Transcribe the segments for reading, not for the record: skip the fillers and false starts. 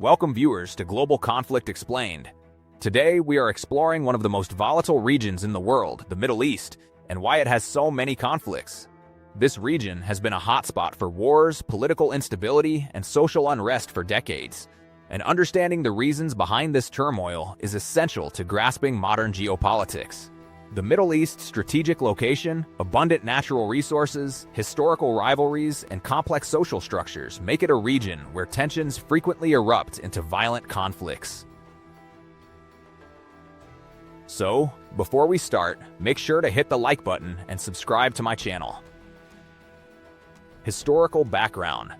Welcome viewers to Global Conflict Explained. Today we are exploring one of the most volatile regions in the world, the Middle East, and why it has so many conflicts. This region has been a hotspot for wars, political instability, and social unrest for decades, and understanding the reasons behind this turmoil is essential to grasping modern geopolitics. The Middle East's strategic location, abundant natural resources, historical rivalries, and complex social structures make it a region where tensions frequently erupt into violent conflicts. So, before we start, make sure to hit the like button and subscribe to my channel. Historical background.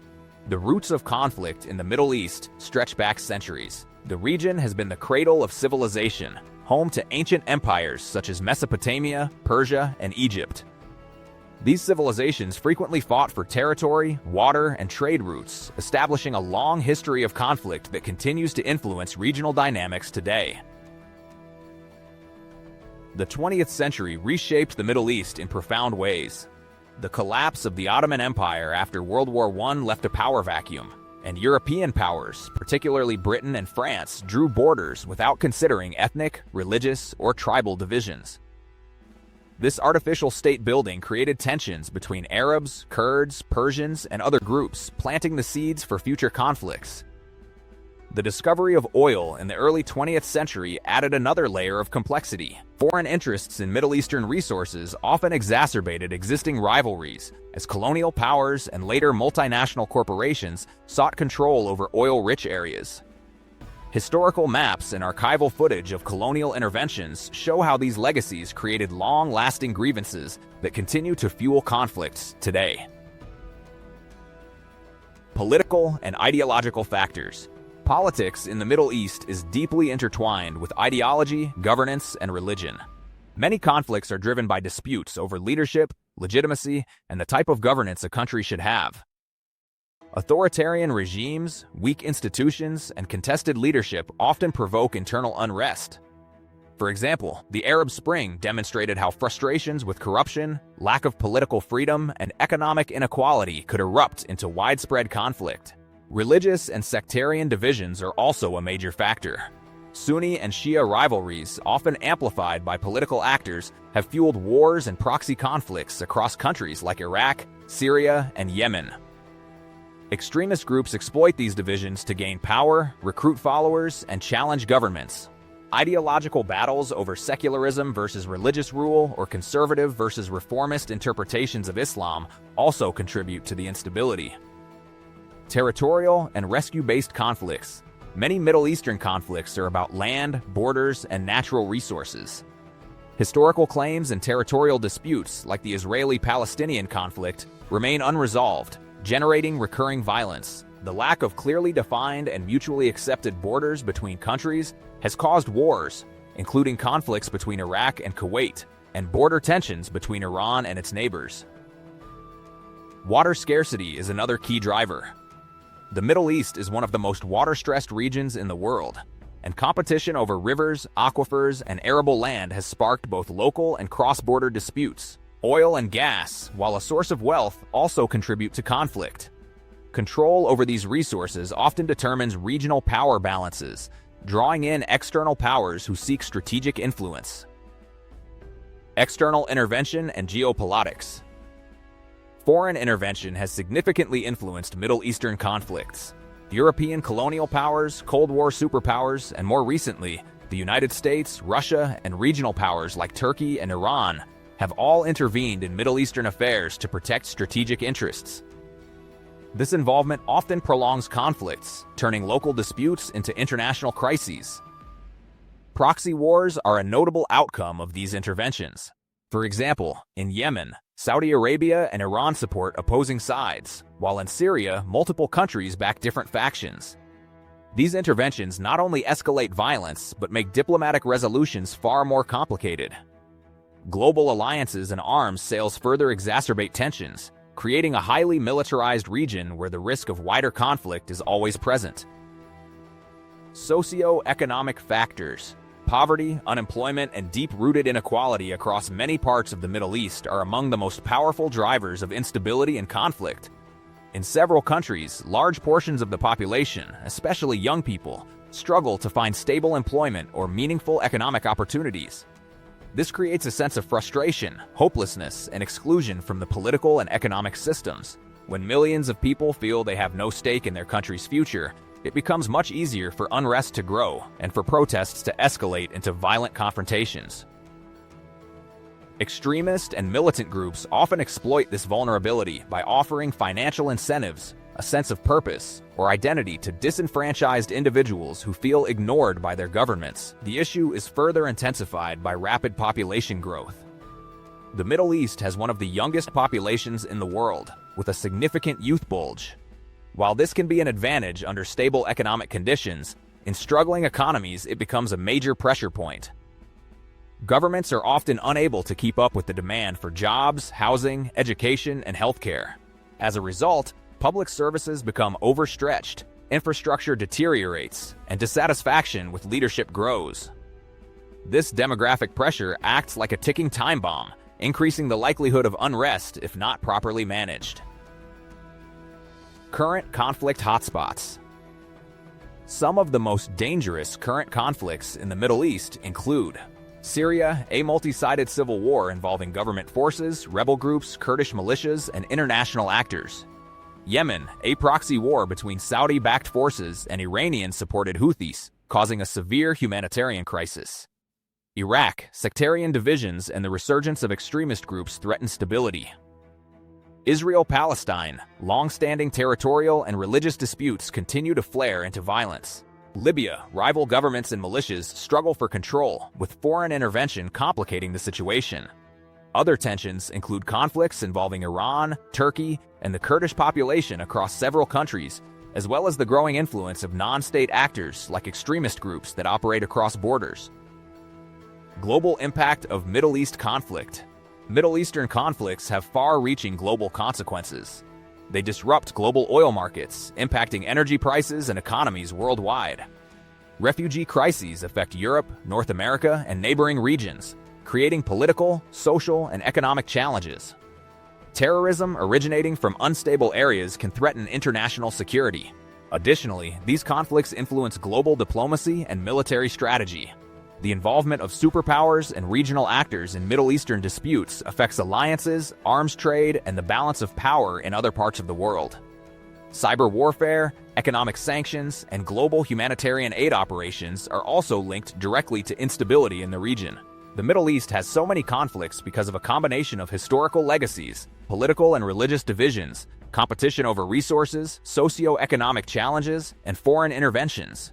The roots of conflict in the Middle East stretch back centuries. The region has been the cradle of civilization, home to ancient empires such as Mesopotamia, Persia, and Egypt. These civilizations frequently fought for territory, water, and trade routes, establishing a long history of conflict that continues to influence regional dynamics today. The 20th century reshaped the Middle East in profound ways. The collapse of the Ottoman Empire after World War I left a power vacuum, and European powers, particularly Britain and France, drew borders without considering ethnic, religious, or tribal divisions. This artificial state building created tensions between Arabs, Kurds, Persians, and other groups, planting the seeds for future conflicts. The discovery of oil in the early 20th century added another layer of complexity. Foreign interests in Middle Eastern resources often exacerbated existing rivalries, as colonial powers and later multinational corporations sought control over oil-rich areas. Historical maps and archival footage of colonial interventions show how these legacies created long-lasting grievances that continue to fuel conflicts today. Political and ideological factors. Politics in the Middle East is deeply intertwined with ideology, governance, and religion. Many conflicts are driven by disputes over leadership, legitimacy, and the type of governance a country should have. Authoritarian regimes, weak institutions, and contested leadership often provoke internal unrest. For example, the Arab Spring demonstrated how frustrations with corruption, lack of political freedom, and economic inequality could erupt into widespread conflict. Religious and sectarian divisions are also a major factor. Sunni and Shia rivalries, often amplified by political actors, have fueled wars and proxy conflicts across countries like Iraq, Syria, and Yemen. Extremist groups exploit these divisions to gain power, recruit followers, and challenge governments. Ideological battles over secularism versus religious rule or conservative versus reformist interpretations of Islam also contribute to the instability. Territorial and rescue-based conflicts. Many Middle Eastern conflicts are about land, borders, and natural resources. Historical claims and territorial disputes, like the Israeli-Palestinian conflict, remain unresolved, generating recurring violence. The lack of clearly defined and mutually accepted borders between countries has caused wars, including conflicts between Iraq and Kuwait, and border tensions between Iran and its neighbors. Water scarcity is another key driver. The Middle East is one of the most water-stressed regions in the world, and competition over rivers, aquifers, and arable land has sparked both local and cross-border disputes. Oil and gas, while a source of wealth, also contribute to conflict. Control over these resources often determines regional power balances, drawing in external powers who seek strategic influence. External intervention and geopolitics. Foreign intervention has significantly influenced Middle Eastern conflicts. European colonial powers, Cold War superpowers, and more recently, the United States, Russia, and regional powers like Turkey and Iran have all intervened in Middle Eastern affairs to protect strategic interests. This involvement often prolongs conflicts, turning local disputes into international crises. Proxy wars are a notable outcome of these interventions. For example, in Yemen, Saudi Arabia and Iran support opposing sides, while in Syria, multiple countries back different factions. These interventions not only escalate violence, but make diplomatic resolutions far more complicated. Global alliances and arms sales further exacerbate tensions, creating a highly militarized region where the risk of wider conflict is always present. Socio-economic factors. Poverty, unemployment, and deep-rooted inequality across many parts of the Middle East are among the most powerful drivers of instability and conflict. In several countries, large portions of the population, especially young people, struggle to find stable employment or meaningful economic opportunities. This creates a sense of frustration, hopelessness, and exclusion from the political and economic systems. When millions of people feel they have no stake in their country's future, it becomes much easier for unrest to grow and for protests to escalate into violent confrontations. Extremist and militant groups often exploit this vulnerability by offering financial incentives, a sense of purpose, or identity to disenfranchised individuals who feel ignored by their governments. The issue is further intensified by rapid population growth. The Middle East has one of the youngest populations in the world, with a significant youth bulge. While this can be an advantage under stable economic conditions, in struggling economies it becomes a major pressure point. Governments are often unable to keep up with the demand for jobs, housing, education, and healthcare. As a result, public services become overstretched, infrastructure deteriorates, and dissatisfaction with leadership grows. This demographic pressure acts like a ticking time bomb, increasing the likelihood of unrest if not properly managed. Current conflict hotspots. Some of the most dangerous current conflicts in the Middle East include Syria, a multi-sided civil war involving government forces, rebel groups, Kurdish militias, and international actors. Yemen, a proxy war between Saudi-backed forces and Iranian-supported Houthis, causing a severe humanitarian crisis. Iraq, sectarian divisions and the resurgence of extremist groups threaten stability. Israel-Palestine, long-standing territorial and religious disputes continue to flare into violence. Libya, rival governments and militias struggle for control, with foreign intervention complicating the situation. Other tensions include conflicts involving Iran, Turkey, and the Kurdish population across several countries, as well as the growing influence of non-state actors like extremist groups that operate across borders. Global impact of Middle East conflict. Middle Eastern conflicts have far-reaching global consequences. They disrupt global oil markets, impacting energy prices and economies worldwide. Refugee crises affect Europe, North America, and neighboring regions, creating political, social, and economic challenges. Terrorism originating from unstable areas can threaten international security. Additionally, these conflicts influence global diplomacy and military strategy. The involvement of superpowers and regional actors in Middle Eastern disputes affects alliances, arms trade, and the balance of power in other parts of the world. Cyber warfare, economic sanctions, and global humanitarian aid operations are also linked directly to instability in the region. The Middle East has so many conflicts because of a combination of historical legacies, political and religious divisions, competition over resources, socio-economic challenges, and foreign interventions.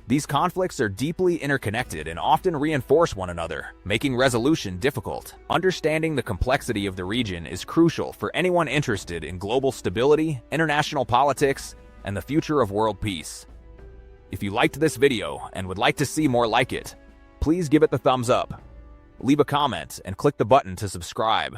These conflicts are deeply interconnected and often reinforce one another, making resolution difficult. Understanding the complexity of the region is crucial for anyone interested in global stability, international politics, and the future of world peace. If you liked this video and would like to see more like it, please give it the thumbs up, leave a comment, and click the button to subscribe.